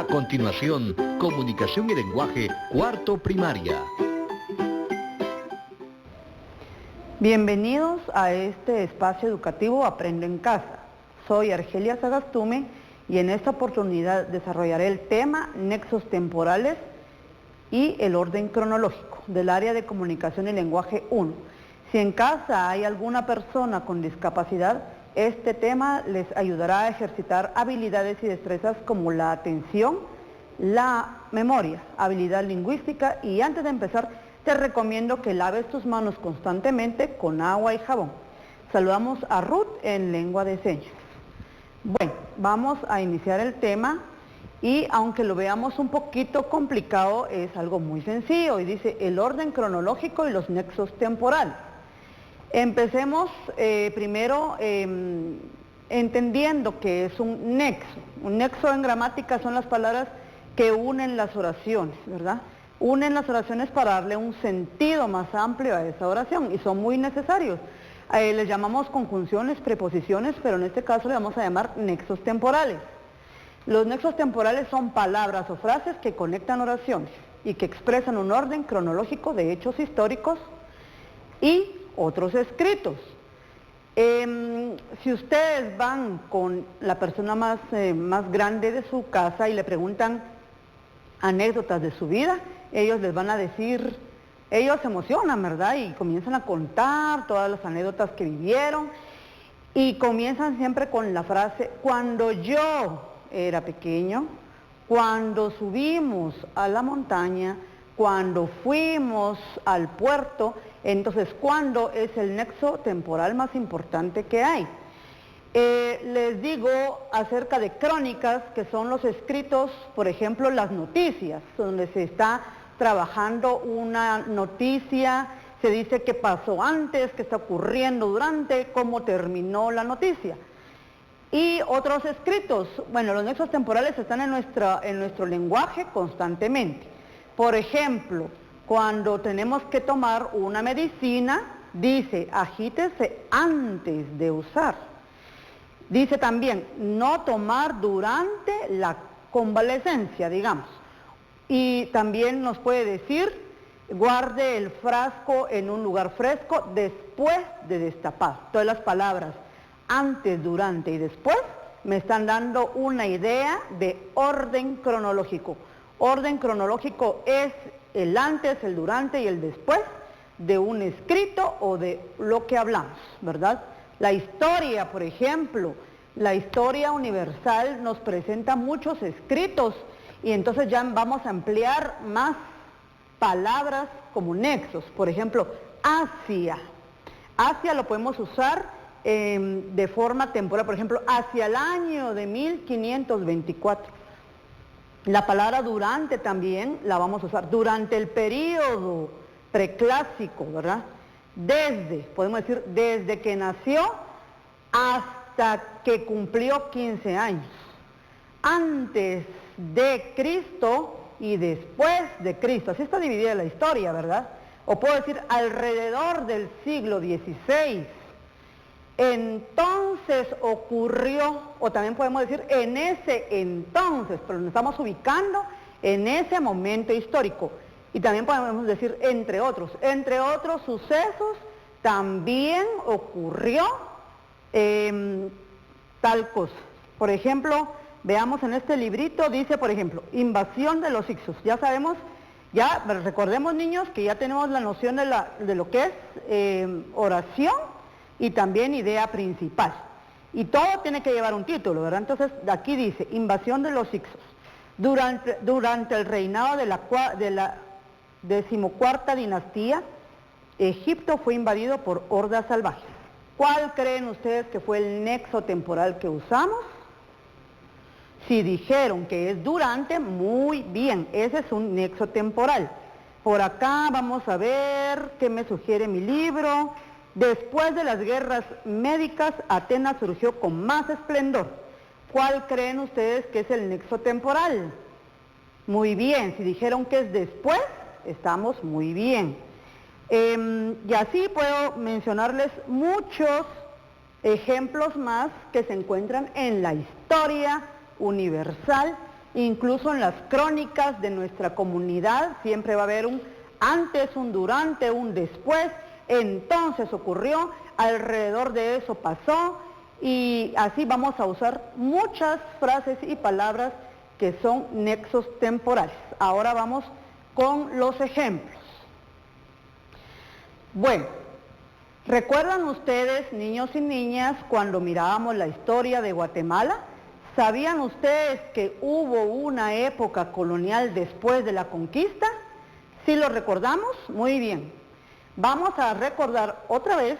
A continuación, Comunicación y Lenguaje, cuarto primaria. Bienvenidos a este espacio educativo Aprendo en Casa. Soy Argelia Sagastume y en esta oportunidad desarrollaré el tema nexos temporales y el orden cronológico del área de Comunicación y Lenguaje 1. Si en casa hay alguna persona con discapacidad, este tema les ayudará a ejercitar habilidades y destrezas como la atención, la memoria, habilidad lingüística, y antes de empezar te recomiendo que laves tus manos constantemente con agua y jabón. Saludamos a Ruth en lengua de señas. Bueno, vamos a iniciar el tema y aunque lo veamos un poquito complicado, es algo muy sencillo y dice el orden cronológico y los nexos temporales. Empecemos primero entendiendo que es un nexo. Un nexo en gramática son las palabras que unen las oraciones, ¿verdad? Unen las oraciones para darle un sentido más amplio a esa oración y son muy necesarios. Les llamamos conjunciones, preposiciones, pero en este caso le vamos a llamar nexos temporales. Los nexos temporales son palabras o frases que conectan oraciones y que expresan un orden cronológico de hechos históricos y otros escritos. Si ustedes van con la persona más grande de su casa y le preguntan anécdotas de su vida, ellos les van a decir, ellos se emocionan, ¿verdad? Y comienzan a contar todas las anécdotas que vivieron y comienzan siempre con la frase, cuando yo era pequeño, cuando subimos a la montaña, cuando fuimos al puerto. Entonces, ¿cuándo es el nexo temporal más importante que hay? Les digo acerca de crónicas, que son los escritos, por ejemplo, las noticias, donde se está trabajando una noticia, se dice qué pasó antes, qué está ocurriendo durante, cómo terminó la noticia. Y otros escritos, bueno, los nexos temporales están en nuestro lenguaje constantemente. Por ejemplo, cuando tenemos que tomar una medicina, dice, agítese antes de usar. Dice también, no tomar durante la convalecencia, digamos. Y también nos puede decir, guarde el frasco en un lugar fresco después de destapar. Todas las palabras antes, durante y después me están dando una idea de orden cronológico. Orden cronológico es el antes, el durante y el después de un escrito o de lo que hablamos, ¿verdad? La historia, por ejemplo, la historia universal nos presenta muchos escritos y entonces ya vamos a emplear más palabras como nexos. Por ejemplo, hacia. Hacia lo podemos usar de forma temporal, por ejemplo, hacia el año de 1524. La palabra durante también la vamos a usar durante el periodo preclásico, ¿verdad? Desde, podemos decir, desde que nació hasta que cumplió 15 años. Antes de Cristo y después de Cristo. Así está dividida la historia, ¿verdad? O puedo decir alrededor del siglo XVI. Entonces ocurrió, o también podemos decir en ese entonces, pero nos estamos ubicando en ese momento histórico. Y también podemos decir entre otros sucesos, también ocurrió tal cosa. Por ejemplo, veamos en este librito, dice por ejemplo, invasión de los Hicsos. Ya sabemos, ya recordemos niños que ya tenemos la noción de lo que es oración y también idea principal. Y todo tiene que llevar un título, ¿verdad? Entonces, aquí dice, invasión de los Hicsos. Durante el reinado de la 14ª dinastía, Egipto fue invadido por hordas salvajes. ¿Cuál creen ustedes que fue el nexo temporal que usamos? Si dijeron que es durante, muy bien, ese es un nexo temporal. Por acá vamos a ver qué me sugiere mi libro. Después de las guerras médicas, Atenas surgió con más esplendor. ¿Cuál creen ustedes que es el nexo temporal? Muy bien, si dijeron que es después, estamos muy bien. Y así puedo mencionarles muchos ejemplos más que se encuentran en la historia universal incluso en las crónicas de nuestra comunidad siempre va a haber un antes, un durante, un después, entonces ocurrió, alrededor de eso pasó, y así vamos a usar muchas frases y palabras que son nexos temporales. Ahora vamos con los ejemplos. Bueno, ¿recuerdan ustedes, niños y niñas, cuando mirábamos la historia de Guatemala? ¿Sabían ustedes que hubo una época colonial después de la conquista? ¿Sí lo recordamos? Muy bien. Vamos a recordar otra vez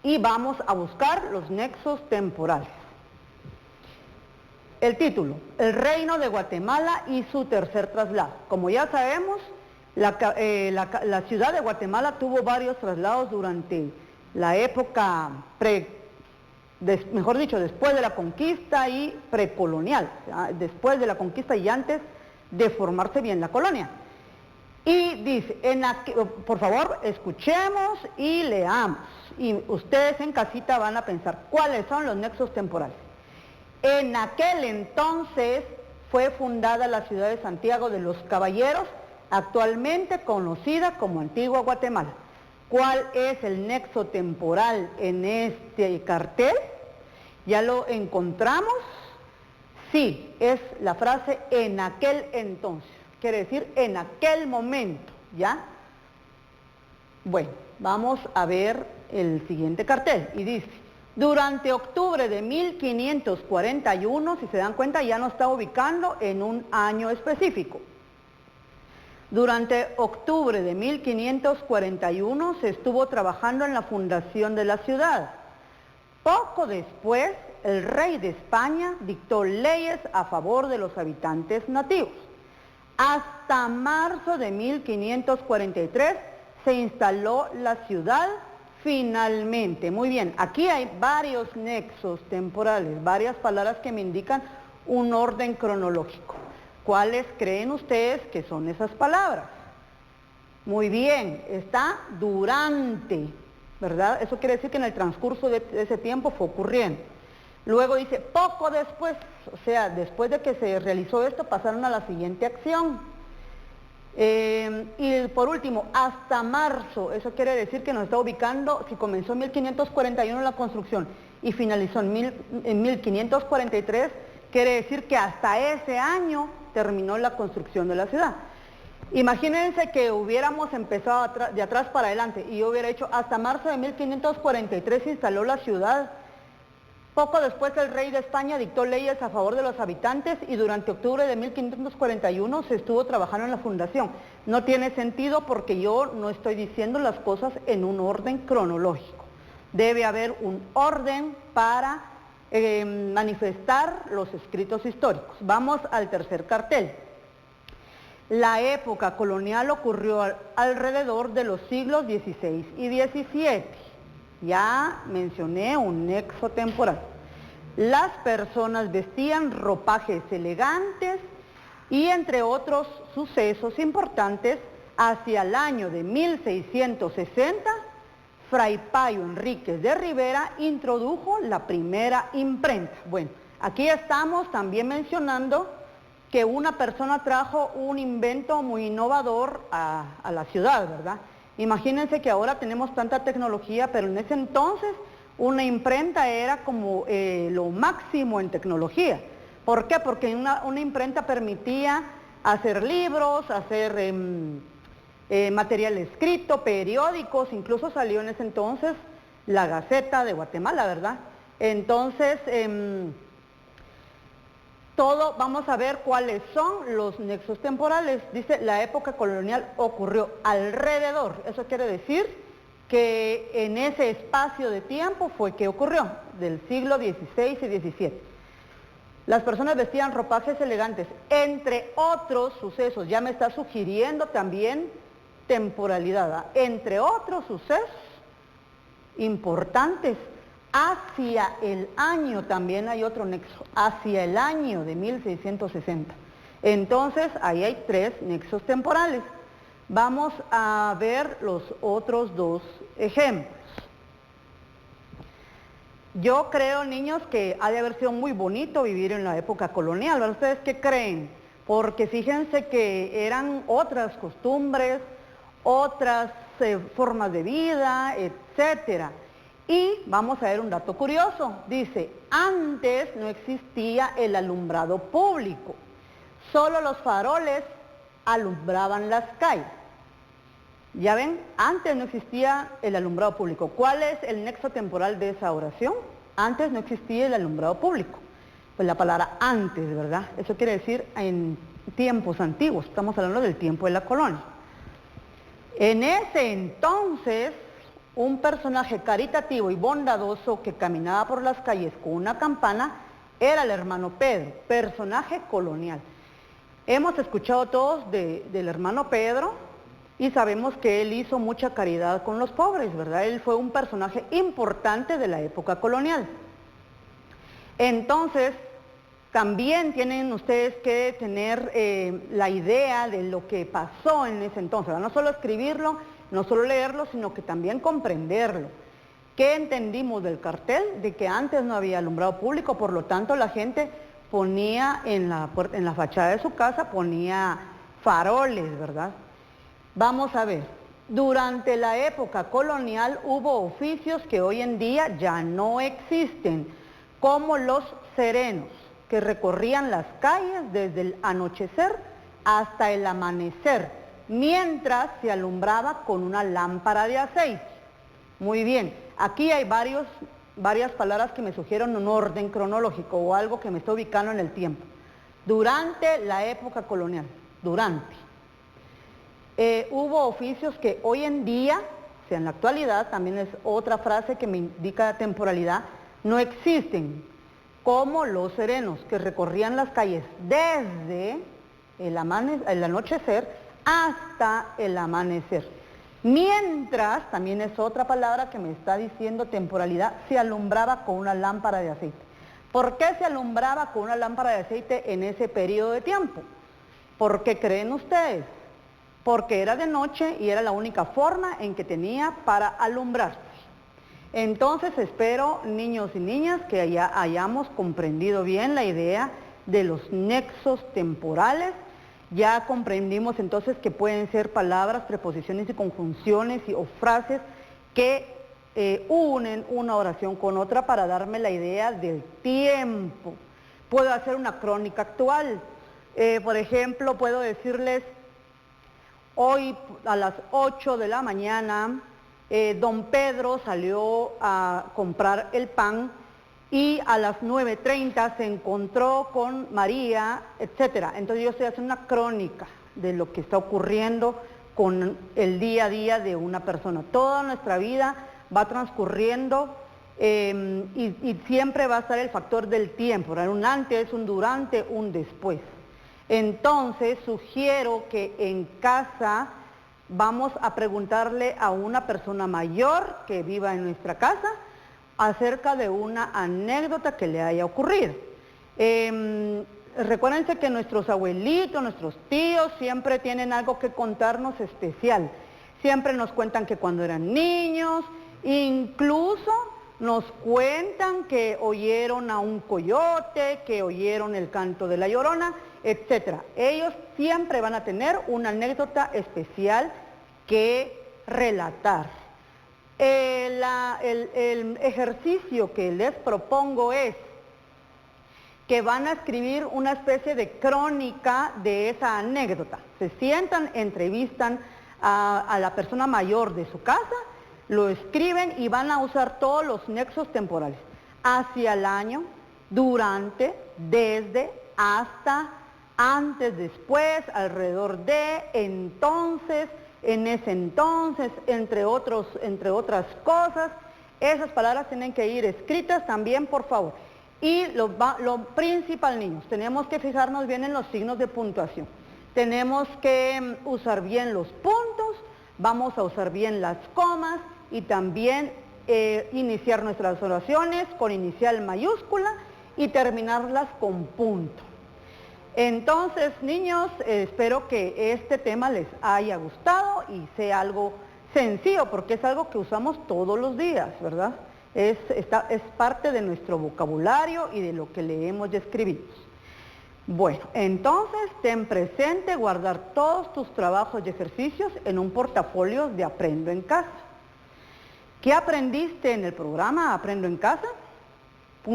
y vamos a buscar los nexos temporales. El título, El Reino de Guatemala y su tercer traslado. Como ya sabemos, la ciudad de Guatemala tuvo varios traslados durante la época mejor dicho, después de la conquista y precolonial, después de la conquista y antes de formarse bien la colonia. Y dice, por favor, escuchemos y leamos. Y ustedes en casita van a pensar cuáles son los nexos temporales. En aquel entonces fue fundada la ciudad de Santiago de los Caballeros, actualmente conocida como Antigua Guatemala. ¿Cuál es el nexo temporal en este cartel? ¿Ya lo encontramos? Sí, es la frase en aquel entonces. Quiere decir en aquel momento, ¿ya? Bueno, vamos a ver el siguiente cartel y dice, durante octubre de 1541, si se dan cuenta ya nos está ubicando en un año específico. Durante octubre de 1541 se estuvo trabajando en la fundación de la ciudad. Poco después, el rey de España dictó leyes a favor de los habitantes nativos. Hasta marzo de 1543 se instaló la ciudad finalmente. Muy bien, aquí hay varios nexos temporales, varias palabras que me indican un orden cronológico. ¿Cuáles creen ustedes que son esas palabras? Muy bien, está durante, ¿verdad? Eso quiere decir que en el transcurso de ese tiempo fue ocurriendo. Luego dice, poco después, o sea, después de que se realizó esto, pasaron a la siguiente acción. Y por último, hasta marzo, eso quiere decir que nos está ubicando, si comenzó en 1541 la construcción y finalizó en 1543, quiere decir que hasta ese año terminó la construcción de la ciudad. Imagínense que hubiéramos empezado de atrás para adelante y yo hubiera hecho hasta marzo de 1543 se instaló la ciudad. Poco después el rey de España dictó leyes a favor de los habitantes y durante octubre de 1541 se estuvo trabajando en la fundación. No tiene sentido porque yo no estoy diciendo las cosas en un orden cronológico. Debe haber un orden para manifestar los escritos históricos. Vamos al tercer cartel. La época colonial ocurrió alrededor de los siglos XVI y XVII. Ya mencioné un nexo temporal. Las personas vestían ropajes elegantes y entre otros sucesos importantes, hacia el año de 1660, Fray Payo Enríquez de Rivera introdujo la primera imprenta. Bueno, aquí estamos también mencionando que una persona trajo un invento muy innovador a la ciudad, ¿verdad? Imagínense que ahora tenemos tanta tecnología, pero en ese entonces una imprenta era como lo máximo en tecnología. ¿Por qué? Porque una imprenta permitía hacer libros, hacer material escrito, periódicos, incluso salió en ese entonces la Gaceta de Guatemala, ¿verdad? Entonces, vamos a ver cuáles son los nexos temporales. Dice, la época colonial ocurrió alrededor. Eso quiere decir que en ese espacio de tiempo fue que ocurrió, del siglo XVI y XVII. Las personas vestían ropajes elegantes, entre otros sucesos. Ya me está sugiriendo también temporalidad, ¿verdad? Entre otros sucesos importantes. Hacia el año también hay otro nexo, hacia el año de 1660. Entonces, ahí hay tres nexos temporales. Vamos a ver los otros dos ejemplos. Yo creo, niños, que ha de haber sido muy bonito vivir en la época colonial. ¿Ustedes qué creen? porque fíjense que eran otras costumbres, otras formas de vida, etcétera. Y vamos a ver un dato curioso, dice, antes no existía el alumbrado público, solo los faroles alumbraban las calles. Ya ven, antes no existía el alumbrado público. ¿Cuál es el nexo temporal de esa oración? Antes no existía el alumbrado público. Pues la palabra antes, ¿verdad? Eso quiere decir en tiempos antiguos, estamos hablando del tiempo de la colonia. En ese entonces, un personaje caritativo y bondadoso que caminaba por las calles con una campana era el hermano Pedro, personaje colonial. Hemos escuchado todos del hermano Pedro y sabemos que él hizo mucha caridad con los pobres, ¿verdad? Él fue un personaje importante de la época colonial. Entonces, también tienen ustedes que tener la idea de lo que pasó en ese entonces, ¿verdad? No solo escribirlo, no solo leerlo, sino que también comprenderlo. ¿Qué entendimos del cartel? De que antes no había alumbrado público, por lo tanto la gente ponía en la fachada de su casa, ponía faroles, ¿verdad? Vamos a ver, durante la época colonial hubo oficios que hoy en día ya no existen, como los serenos, que recorrían las calles desde el anochecer hasta el amanecer, mientras se alumbraba con una lámpara de aceite. Muy bien, aquí hay varias palabras que me sugieren un orden cronológico o algo que me está ubicando en el tiempo. Durante la época colonial, durante. Hubo oficios que hoy en día, o sea, en la actualidad, también es otra frase que me indica temporalidad, no existen, como los serenos que recorrían las calles desde el anochecer hasta el amanecer. Mientras, también es otra palabra que me está diciendo temporalidad, se alumbraba con una lámpara de aceite. ¿Por qué se alumbraba con una lámpara de aceite en ese periodo de tiempo? ¿Por qué creen ustedes? Porque era de noche y era la única forma en que tenía para alumbrarse. Entonces espero, niños y niñas, que hayamos comprendido bien la idea de los nexos temporales. Ya comprendimos entonces que pueden ser palabras, preposiciones y conjunciones o frases que unen una oración con otra para darme la idea del tiempo. Puedo hacer una crónica actual. Por ejemplo, puedo decirles, hoy a las 8 de la mañana, don Pedro salió a comprar el pan y a las 9:30 se encontró con María, etcétera. Entonces yo estoy haciendo una crónica de lo que está ocurriendo con el día a día de una persona. Toda nuestra vida va transcurriendo y siempre va a estar el factor del tiempo, ¿verdad? Un antes, un durante, un después. Entonces sugiero que en casa vamos a preguntarle a una persona mayor que viva en nuestra casa acerca de una anécdota que le haya ocurrido. Recuérdense que nuestros abuelitos, nuestros tíos siempre tienen algo que contarnos especial. Siempre nos cuentan que cuando eran niños, incluso nos cuentan que oyeron a un coyote, que oyeron el canto de la Llorona, etc. Ellos siempre van a tener una anécdota especial que relatar. El ejercicio que les propongo es que van a escribir una especie de crónica de esa anécdota. Se sientan, entrevistan a la persona mayor de su casa, lo escriben y van a usar todos los nexos temporales. Hacia el año, durante, desde, hasta, antes, después, alrededor de, entonces, en ese entonces, entre otras cosas. Esas palabras tienen que ir escritas también, por favor. Y lo principal, niños, tenemos que fijarnos bien en los signos de puntuación. Tenemos que usar bien los puntos, vamos a usar bien las comas y también iniciar nuestras oraciones con inicial mayúscula y terminarlas con punto. Entonces, niños, espero que este tema les haya gustado y sea algo sencillo, porque es algo que usamos todos los días, ¿verdad? Es parte de nuestro vocabulario y de lo que leemos y escribimos. Bueno, entonces ten presente guardar todos tus trabajos y ejercicios en un portafolio de Aprendo en Casa. ¿Qué aprendiste en el programa Aprendo en Casa?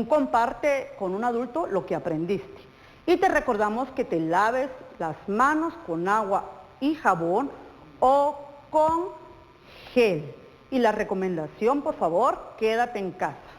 Comparte con un adulto lo que aprendiste. Y te recordamos que te laves las manos con agua y jabón o con gel. Y la recomendación, por favor, quédate en casa.